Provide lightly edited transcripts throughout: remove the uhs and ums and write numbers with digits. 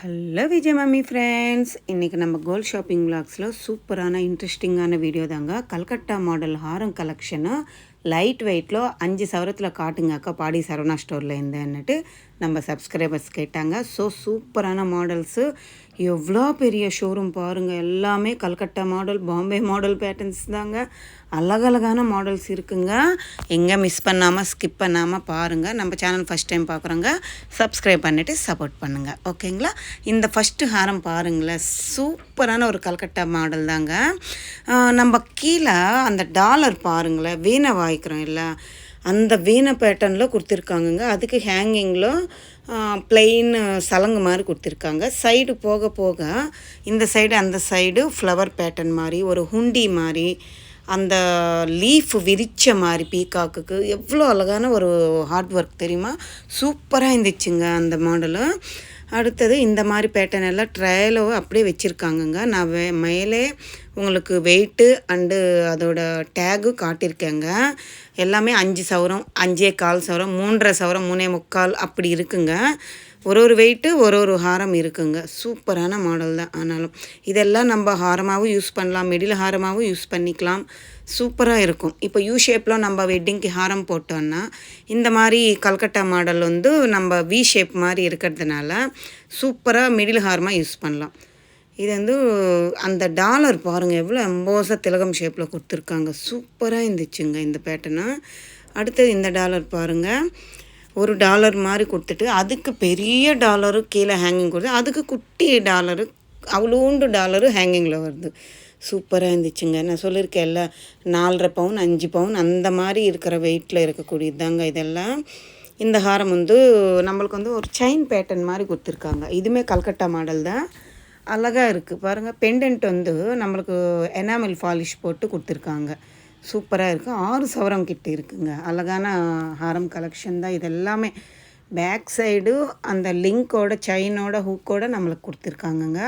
Hello Vijay mummy friends, இன்றைக்கி நம்ம gold shopping விளாக்ஸில் சூப்பரான இன்ட்ரெஸ்டிங்கான வீடியோ தாங்க. கல்கட்டா மாடல் ஹாரம் கலெக்ஷனு லைட் வெயிட்டில் 5 சவரத்தில் காட்டுங்க அக்கா, பாடி சரவணா ஸ்டோரில் இருந்தேன்னுட்டு நம்ம சப்ஸ்கிரைபர்ஸ் கேட்டாங்க. சூப்பரான மாடல்ஸு, எவ்வளோ பெரிய ஷோரூம் பாருங்கள். எல்லாமே Calcutta model, Bombay model patterns தாங்க. அழகழகான மாடல்ஸ் இருக்குங்க. எங்கே மிஸ் பண்ணாமல் ஸ்கிப் பண்ணாமல் பாருங்கள். நம்ம சேனல் ஃபஸ்ட் டைம் பார்க்குறோங்க, சப்ஸ்கிரைப் பண்ணிவிட்டு சப்போர்ட் பண்ணுங்கள், ஓகேங்களா. இந்த ஃபஸ்ட்டு ஹாரம் பாருங்களேன், சூப்பரான ஒரு கல்கட்டா மாடல் தாங்க. நம்ம கீழே அந்த டாலர் பாருங்களேன், வீணை வாய்க்கிறோம் இல்லை, அந்த வீணை பேட்டர்னில் கொடுத்துருக்காங்கங்க. அதுக்கு ஹேங்கிங்கில் பிளெயின் சலங்கு மாதிரி கொடுத்துருக்காங்க. சைடு போக போக இந்த சைடு அந்த சைடு ஃப்ளவர் பேட்டர்ன் மாதிரி, ஒரு ஹுண்டி மாதிரி, அந்த லீஃப் விரித்த மாதிரி பீகாக்குக்கு எவ்வளோ அழகான ஒரு ஹார்ட் ஒர்க் தெரியுமா. சூப்பராக இருந்துச்சுங்க அந்த மாடலு. அடுத்தது இந்த மாதிரி பேட்டர்ன் எல்லாம் ட்ரையலோ அப்படியே வச்சுருக்காங்கங்க. நான் மேலே உங்களுக்கு வெயிட்டு அண்டு அதோட டேகு காட்டியிருக்கேங்க. எல்லாமே 5 சவரம், 5.25 சவரம், 3.5 சவரம், 3.25 அப்படி இருக்குங்க. ஒரு வெயிட்டு ஒரு ஹாரம் இருக்குங்க. சூப்பரான மாடல் தான். ஆனாலும் இதெல்லாம் நம்ம ஹாரமாகவும் யூஸ் பண்ணலாம், மிடில் ஹாரமாகவும் யூஸ் பண்ணிக்கலாம். சூப்பராக இருக்கும். இப்போ யூ ஷேப்பில் நம்ம வெட்டிங்க்கு ஹாரம் போட்டோன்னா, இந்த மாதிரி கல்கட்டா மாடல் நம்ம வி ஷேப் மாதிரி இருக்கிறதுனால சூப்பராக மிடில் ஹாரமாக யூஸ் பண்ணலாம். இது அந்த டாலர் பாருங்கள், எவ்வளோ எம்போஸாக திலகம் ஷேப்பில் கொடுத்துருக்காங்க. சூப்பராக இருந்துச்சுங்க இந்த பேட்டர்னு. அடுத்தது இந்த டாலர் பாருங்கள், ஒரு டாலர் மாதிரி கொடுத்துட்டு அதுக்கு பெரிய டாலரு கீழே ஹேங்கிங் கொடுத்து, அதுக்கு குட்டி டாலரு, அவ்வளோண்டு டாலரு ஹேங்கிங்கில் வருது. சூப்பராக இருந்துச்சுங்க. நான் சொல்லியிருக்கேன்ல, 4.5 பவுன் 5 பவுன் அந்த மாதிரி இருக்கிற வெயிட்டில் இருக்கக்கூடியது தாங்க இதெல்லாம். இந்த ஹாரம் நம்மளுக்கு ஒரு செயின் பேட்டர்ன் மாதிரி கொடுத்துருக்காங்க. இதுவுமே கல்கட்டா மாடல் தான். அழகாக இருக்குது பாருங்கள். பெண்டன்ட் நம்மளுக்கு எனாமல் பாலிஷ் போட்டு கொடுத்துருக்காங்க. சூப்பராக இருக்குது. 6 சவரம் கிட்ட இருக்குங்க. அழகான ஹாரம் கலெக்ஷன் தான் இது எல்லாமே. பேக் சைடு அந்த லிங்கோட செயினோட ஹூக்கோட நம்மளுக்கு கொடுத்துருக்காங்கங்க.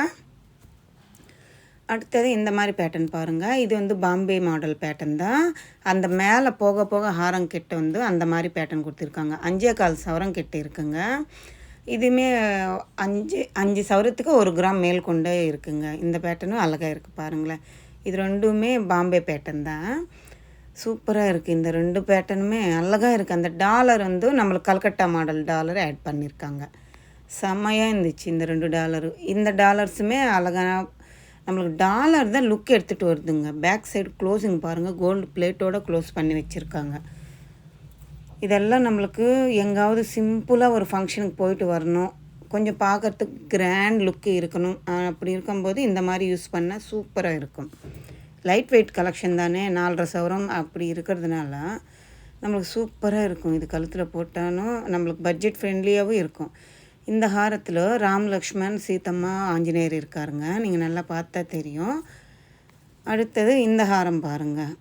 அடுத்தது இந்த மாதிரி பேட்டர்ன் பாருங்கள். இது பாம்பே மாடல் பேட்டர்ன் தான். அந்த மேலே போக போக ஹாரம் கிட்ட அந்த மாதிரி பேட்டர்ன் கொடுத்துருக்காங்க. 5.25 சவரம் கிட்ட இருக்குங்க. இதுவுமே 5 சவரத்துக்கு 1 கிராம் மேல் கொண்டே இருக்குங்க. இந்த பேட்டர்னும் அழகாக இருக்குது பாருங்களேன். இது ரெண்டுமே பாம்பே பேட்டர்ன் தான். சூப்பராக இருக்குது. இந்த 2 பேட்டர்னுமே அழகாக இருக்குது. அந்த டாலர் நம்மளுக்கு கல்கட்டா மாடல் டாலர் ஆட் பண்ணியிருக்காங்க. செம்மையாக இருந்துச்சு இந்த 2 டாலரு. இந்த டாலர்ஸுமே அழகான நம்மளுக்கு டாலர் தான் லுக் எடுத்துகிட்டு வருதுங்க. பேக் சைடு க்ளோஸிங் பாருங்கள், கோல்டு பிளேட்டோடு க்ளோஸ் பண்ணி வச்சுருக்காங்க. இதெல்லாம் நம்மளுக்கு எங்காவது சிம்பிளாக ஒரு ஃபங்க்ஷனுக்கு போயிட்டு வரணும், கொஞ்சம் பார்க்குறதுக்கு கிராண்ட் லுக்கு இருக்கணும், அப்படி இருக்கும்போது இந்த மாதிரி யூஸ் பண்ணால் சூப்பராக இருக்கும். லைட் வெயிட் கலெக்ஷன் தானே, 4.5 சவரம் அப்படி இருக்கிறதுனால நம்மளுக்கு சூப்பராக இருக்கும். இது கழுத்தில் போட்டாலும் நம்மளுக்கு பட்ஜெட் ஃப்ரெண்ட்லியாகவும் இருக்கும். இந்த ஹாரத்தில் ராம் லக்ஷ்மண் சீதம்மா ஆஞ்சநேயர் இருக்காருங்க. நீங்கள் நல்லா பார்த்தா தெரியும். அடுத்தது இந்த ஹாரம் பாருங்கள்.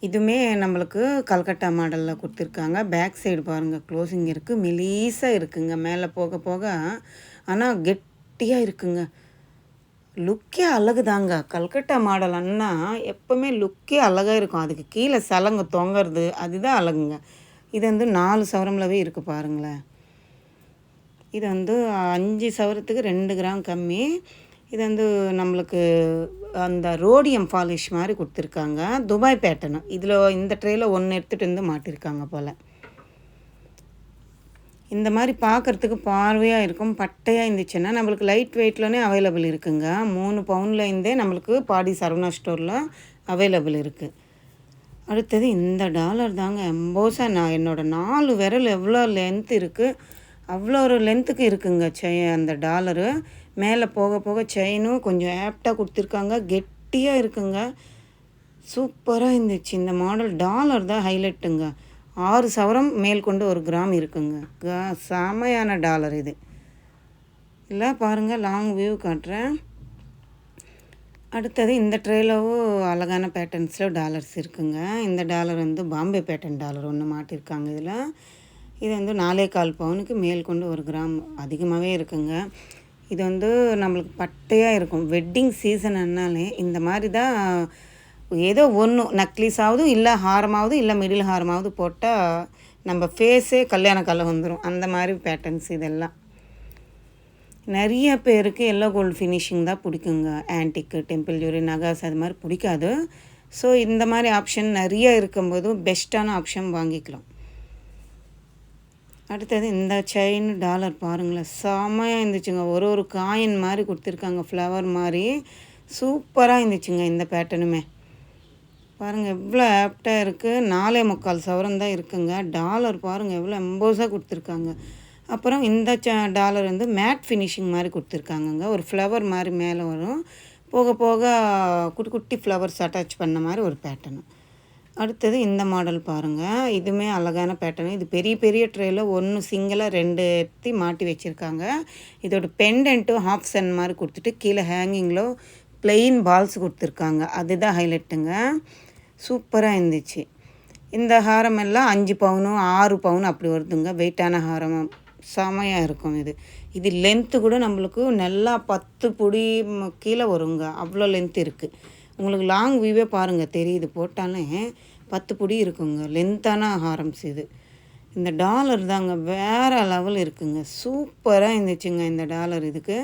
இதுவுமே நம்மளுக்கு கல்கட்டா மாடலில் கொடுத்துருக்காங்க. பேக் சைடு பாருங்கள், க்ளோசிங் இருக்குது, மெலீஸாக இருக்குங்க. மேலே போக போக ஆனால் கெட்டியாக இருக்குங்க. லுக்கே அழகு தாங்க. கல்கட்டா மாடல் அண்ணா எப்போவுமே லுக்கே அழகாக இருக்கும். அதுக்கு கீழே சலங்கு தொங்குறது அதுதான் அழகுங்க. இது 4 சவரம்லவே இருக்குது பாருங்களேன். இது 5 சவரத்துக்கு 2 கிராம் கம்மி. இது நம்மளுக்கு அந்த ரோடியம் பாலிஷ் மாதிரி கொடுத்துருக்காங்க. Dubai pattern. இதில் இந்த ட்ரேயில் 1 எடுத்துகிட்டு மாட்டியிருக்காங்க போல். இந்த மாதிரி பார்க்குறதுக்கு பார்வையாக இருக்கும். பட்டையாக இருந்துச்சுன்னா நம்மளுக்கு லைட் வெயிட்லனே அவைலபிள் இருக்குங்க. 3 பவுன்லேருந்தே நம்மளுக்கு பாடி சரவணா ஸ்டோரில் அவைலபிள் இருக்குது. அடுத்தது இந்த டாலர் தாங்க எம்போஸாக. நான் என்னோடய 4 விரல் எவ்வளோ லென்த் இருக்குது அவ்வளோ ஒரு லென்த்துக்கு இருக்குங்க அந்த டாலரு. மேலே போக போக செயினும் கொஞ்சம் ஆப்டாக கொடுத்துருக்காங்க, கெட்டியாக இருக்குங்க. சூப்பராக இருந்துச்சு. இந்த மாடல் டாலர் தான் ஹைலைட்டுங்க. 6 சவரம் மேல் கொண்டு 1 கிராம் இருக்குங்க. செமையான டாலர் இது. இல்லை பாருங்கள், லாங் வியூ காட்டுறேன். அடுத்தது இந்த ட்ரேலவும் அழகான பேட்டர்ன்ஸில் டாலர்ஸ் இருக்குங்க. இந்த டாலர் பாம்பே பேட்டர்ன் டாலர் ஒன்று மாட்டியிருக்காங்க. இதில் இது 4.25 பவுனுக்கு மேல் கொண்டு 1 கிராம் அதிகமாகவே இருக்குங்க. இது நம்மளுக்கு பட்டையாக இருக்கும். வெட்டிங் சீசன்னாலே இந்த மாதிரி தான் ஏதோ ஒன்று நக்லீஸாவது இல்லை ஹாரமாவது இல்லை மிடில் ஹாரமாவது போட்டால் நம்ம ஃபேஸே கல்யாண கலை வந்துடும். அந்த மாதிரி பேட்டர்ன்ஸ் இதெல்லாம். நிறைய பேருக்கு எல்லோ கோல்டு ஃபினிஷிங் தான் பிடிக்குங்க. ஆன்டிக்கு, டெம்பிள் ஜுவல்லரி, நகாஸ் அது மாதிரி பிடிக்காது. ஸோ இந்த மாதிரி ஆப்ஷன் நிறைய இருக்கும்போது பெஸ்ட்டான ஆப்ஷன் வாங்கிக்கலாம். அடுத்தது இந்த செயின் டாலர் பாருங்களேன், செமையாக இருந்துச்சுங்க. ஒரு காயின் மாதிரி கொடுத்துருக்காங்க, ஃப்ளவர் மாதிரி. சூப்பராக இருந்துச்சுங்க இந்த பேட்டர்னுமே. பாருங்கள் எவ்வளோ ஆப்டாக இருக்குது. 4.25 சவரன் தான் இருக்குங்க. டாலர் பாருங்கள் எவ்வளோ எம்போஸாக கொடுத்துருக்காங்க. அப்புறம் இந்த டாலர் வந்து மேட் ஃபினிஷிங் மாதிரி கொடுத்துருக்காங்கங்க. ஒரு ஃப்ளவர் மாதிரி மேலே வரும், போக போக குட்டி குட்டி ஃப்ளவர்ஸ் அட்டாச் பண்ண மாதிரி ஒரு பேட்டர்னு. அடுத்தது இந்த மாடல் பாருங்கள், இதுவுமே அழகான பேட்டர்னு. இது பெரிய பெரிய ட்ரேயில் 1 சிங்கிளாக 2 எத்தி மாட்டி வச்சுருக்காங்க. இதோட பெண்டன்ட்டு ஹாஃப் சன் மாதிரி கொடுத்துட்டு கீழே ஹேங்கிங்கில் ப்ளெயின் பால்ஸ் கொடுத்துருக்காங்க. அதுதான் ஹைலைட்டுங்க. சூப்பராக இருந்துச்சு. இந்த ஹாரம் எல்லாம் 5 பவுனு 6 பவுன் அப்படி வருதுங்க. வெயிட்டான ஹாரம் செமையாக இருக்கும். இது லென்த்து கூட நம்மளுக்கு நல்லா 10 புடி கீழே வருங்க. அவ்வளோ லென்த் இருக்குது. உங்களுக்கு லாங் வியூவே பாருங்கள் தெரியுது, போட்டாலே 10 புடி இருக்குங்க. லென்த்தான ஹாரம்ஸ் இது. இந்த டாலர் தாங்க வேறு லெவல் இருக்குங்க. சூப்பராக இருந்துச்சுங்க இந்த டாலர். இதுக்கு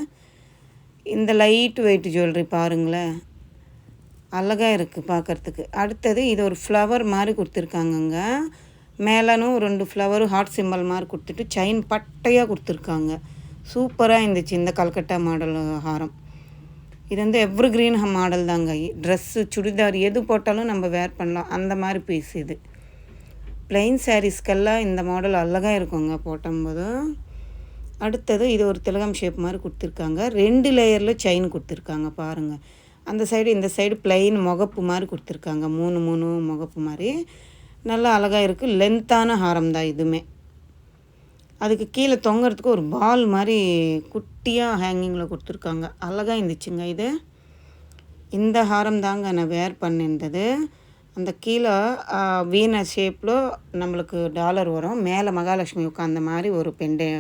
இந்த லைட் வெயிட் ஜுவல்லரி பாருங்களேன், அழகாக இருக்குது பார்க்குறதுக்கு. அடுத்தது இது ஒரு ஃப்ளவர் மாதிரி கொடுத்துருக்காங்கங்க. மேலனும் 2 ஃப்ளவரும் ஹார்ட் சிம்பல் மாதிரி கொடுத்துட்டு செயின் பட்டையாக கொடுத்துருக்காங்க. சூப்பராக இருந்துச்சு இந்த கல்கட்டா மாடல் ஹாரம். இது வந்து எவ்ரி கிரீன் மாடல் தாங்க. ட்ரெஸ்ஸு, சுடிதார் எது போட்டாலும் நம்ம வேர் பண்ணலாம், அந்த மாதிரி பீஸ் இது. ப்ளைன் சாரீஸ்க்கெல்லாம் இந்த மாடல் அழகாக இருக்குங்க போட்டும்போது. அடுத்தது இது ஒரு திலகம் ஷேப் மாதிரி கொடுத்துருக்காங்க. 2 லேயரில் செயின் கொடுத்துருக்காங்க பாருங்கள். அந்த சைடு இந்த சைடு ப்ளைன் முகப்பு மாதிரி கொடுத்துருக்காங்க. 3 முகப்பு மாதிரி நல்லா அழகாக இருக்குது. லென்த்தான ஹாரம் தான் இதுவுமே. அதுக்கு கீழே தொங்குறதுக்கு ஒரு பால் மாதிரி குட்டியாக ஹேங்கிங்கில் கொடுத்துருக்காங்க. அழகாக இருந்துச்சுங்க இது. இந்த ஹாரம் தாங்க நான் வேர் பண்ணியிருந்தது. அந்த கீழே வீண ஷேப்பில் நம்மளுக்கு டாலர் வரும், மேலே மகாலட்சுமி உட்காந்த மாதிரி ஒரு பெண்டை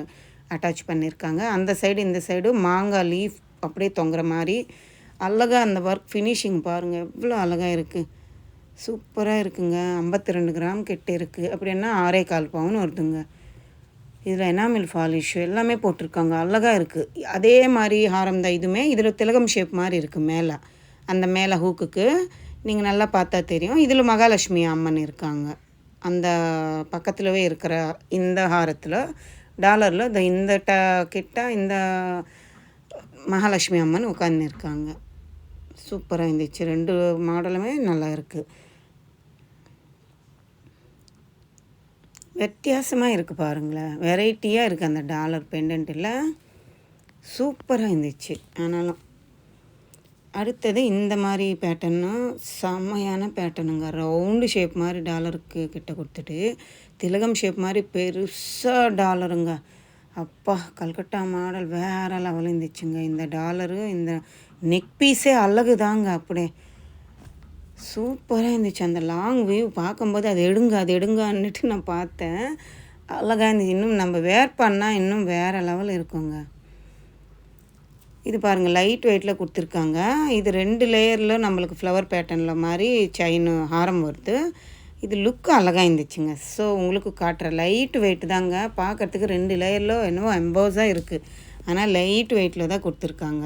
அட்டாச் பண்ணியிருக்காங்க. அந்த சைடு இந்த சைடு மாங்காய் லீஃப் அப்படியே தொங்குற மாதிரி அழகாக அந்த ஒர்க் ஃபினிஷிங் பாருங்கள் எவ்வளோ அழகாக இருக்குது. சூப்பராக இருக்குங்க. 52 கிராம் கிட்ட இருக்குது. அப்படின்னா 6.25 பவுன் வருதுங்க. இதில் எனாமில் ஃபாலிஷ் எல்லாமே போட்டிருக்காங்க. அழகாக இருக்குது. அதே மாதிரி ஹாரம் தான் இதுவுமே. இதில் திலகம் ஷேப் மாதிரி இருக்குது மேலே. அந்த மேலே ஹூக்குக்கு நீங்கள் நல்லா பார்த்தா தெரியும். இதில் மகாலட்சுமி அம்மன் இருக்காங்க. அந்த பக்கத்துலவே இருக்கிற இந்த ஹாரத்தில் டாலரில் இந்த கிட்ட இந்த மகாலட்சுமி அம்மன் உட்காந்துருக்காங்க. சூப்பராக இருந்துச்சு. 2 மாடலுமே நல்லா இருக்குது. வித்தியாசமாக இருக்குது பாருங்களேன், வெரைட்டியாக இருக்குது அந்த டாலர் பெண்டன்ட்டில். சூப்பராக இருந்துச்சு. ஆனாலும் அடுத்தது இந்த மாதிரி பேட்டர்னு செம்மையான பேட்டர்னுங்க. ரவுண்டு ஷேப் மாதிரி டாலருக்கு கிட்ட கொடுத்துட்டு திலகம் ஷேப் மாதிரி பெருசாக டாலருங்க. அப்பா, கல்கட்டா மாடல் வேறு லெவல் இருந்துச்சுங்க. இந்த டாலரு இந்த நெக் பீஸே அழகு தாங்க. அப்படியே சூப்பராக இருந்துச்சு. அந்த லாங் வியூ பார்க்கும்போது அது எடுங்கன்னுட்டு நான் பார்த்தேன். அழகாக இருந்துச்சு. இன்னும் நம்ம வேர் பண்ணால் இன்னும் வேறு லெவல் இருக்குங்க. இது பாருங்கள் லைட் வெயிட்டில் கொடுத்துருக்காங்க. இது 2 லேயரில் நம்மளுக்கு ஃப்ளவர் பேட்டர்னில் மாதிரி செயின் ஹாரம் வருது. இது லுக்கு அழகாக இருந்துச்சுங்க. ஸோ உங்களுக்கு காட்டுற லைட் வெயிட் தாங்க. பார்க்குறதுக்கு 2 லேயரில் என்னவோ எம்போஸாக இருக்குது, ஆனால் லைட் வெயிட்டில் தான் கொடுத்துருக்காங்க.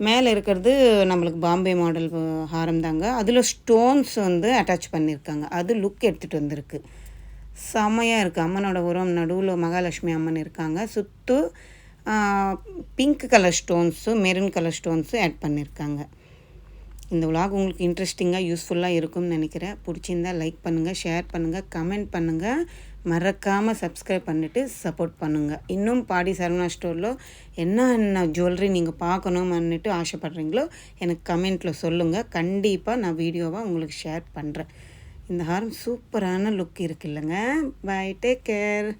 மேலே இருக்கிறது நம்மளுக்கு பாம்பே மாடல் ஹாரம் தாங்க. அதில் ஸ்டோன்ஸ் வந்து அட்டாச் பண்ணியிருக்காங்க. அது லுக் எடுத்துகிட்டு வந்திருக்கு. செம்மையாக இருக்குது. அம்மனோட உரம் நடுவில் மகாலட்சுமி அம்மன் இருக்காங்க. சுற்று pink colour stones, maroon colour stones add பண்ணியிருக்காங்க. இந்த விலாக் உங்களுக்கு இன்ட்ரெஸ்டிங்காக யூஸ்ஃபுல்லாக இருக்கும்னு நினைக்கிறேன். பிடிச்சிருந்தால் லைக் பண்ணுங்கள், ஷேர் பண்ணுங்கள், கமெண்ட் பண்ணுங்கள். மறக்காமல் சப்ஸ்கிரைப் பண்ணிவிட்டு சப்போர்ட் பண்ணுங்கள். இன்னும் பாடி சரவணா ஸ்டோரில் என்ன ஜுவல்லரி நீங்கள் பார்க்கணும்னுட்டு ஆசைப்பட்றீங்களோ எனக்கு கமெண்ட்டில் சொல்லுங்கள். கண்டிப்பாக நான் வீடியோவாக உங்களுக்கு ஷேர் பண்ணுறேன். இந்த ஹாரம் சூப்பரான லுக் இருக்குல்லங்க. Bye, take care.